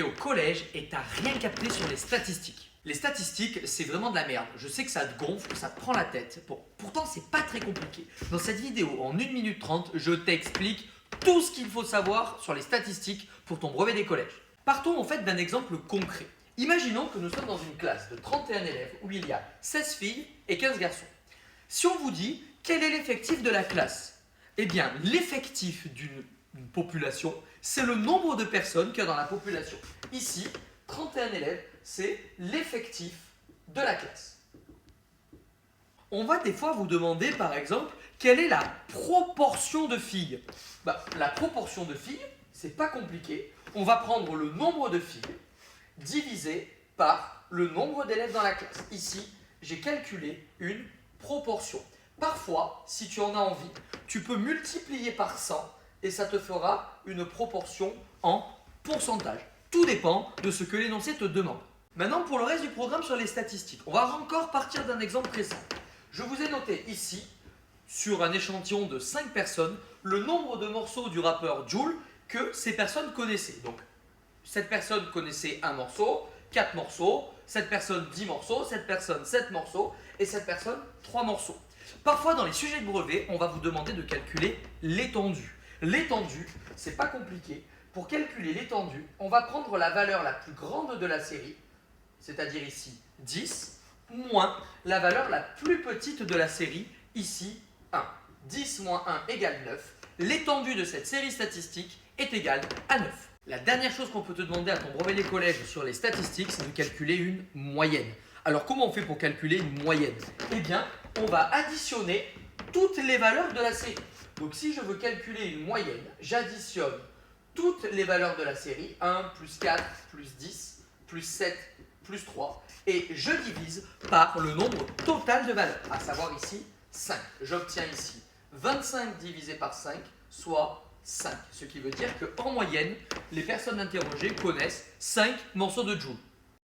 t'es au collège et t'as rien capté sur les statistiques. Les statistiques, c'est vraiment de la merde. Je sais que ça te gonfle, que ça te prend la tête. Pourtant, c'est pas très compliqué. Dans cette vidéo, en 1 minute 30, je t'explique tout ce qu'il faut savoir sur les statistiques pour ton brevet des collèges. Partons en fait d'un exemple concret. Imaginons que nous sommes dans une classe de 31 élèves où il y a 16 filles et 15 garçons. Si on vous dit quel est l'effectif de la classe, eh bien l'effectif d'une population, c'est le nombre de personnes qu'il y a dans la population. Ici, 31 élèves, c'est l'effectif de la classe. On va des fois vous demander par exemple quelle est la proportion de filles. La proportion de filles, c'est pas compliqué. On va prendre le nombre de filles divisé par le nombre d'élèves dans la classe. Ici, j'ai calculé une proportion. Parfois, si tu en as envie, tu peux multiplier par 100 et ça te fera une proportion en pourcentage. Tout dépend de ce que l'énoncé te demande. Maintenant, pour le reste du programme sur les statistiques, on va encore partir d'un exemple très simple. Je vous ai noté ici, sur un échantillon de 5 personnes, le nombre de morceaux du rappeur Jul que ces personnes connaissaient. Donc, cette personne connaissait un morceau, 4 morceaux, cette personne 10 morceaux, cette personne 7 morceaux et cette personne 3 morceaux. Parfois, dans les sujets de brevet, on va vous demander de calculer l'étendue. L'étendue, c'est pas compliqué. Pour calculer l'étendue, on va prendre la valeur la plus grande de la série, c'est-à-dire ici 10, moins la valeur la plus petite de la série, ici 1. 10 moins 1 égale 9. L'étendue de cette série statistique est égale à 9. La dernière chose qu'on peut te demander à ton brevet des collèges sur les statistiques, c'est de calculer une moyenne. Alors comment on fait pour calculer une moyenne? Eh bien, on va additionner toutes les valeurs de la série. Donc si je veux calculer une moyenne, j'additionne toutes les valeurs de la série, 1, plus 4, plus 10, plus 7, plus 3, et je divise par le nombre total de valeurs, à savoir ici 5. J'obtiens ici 25 divisé par 5, soit 5. Ce qui veut dire qu'en moyenne, les personnes interrogées connaissent 5 morceaux de Joule.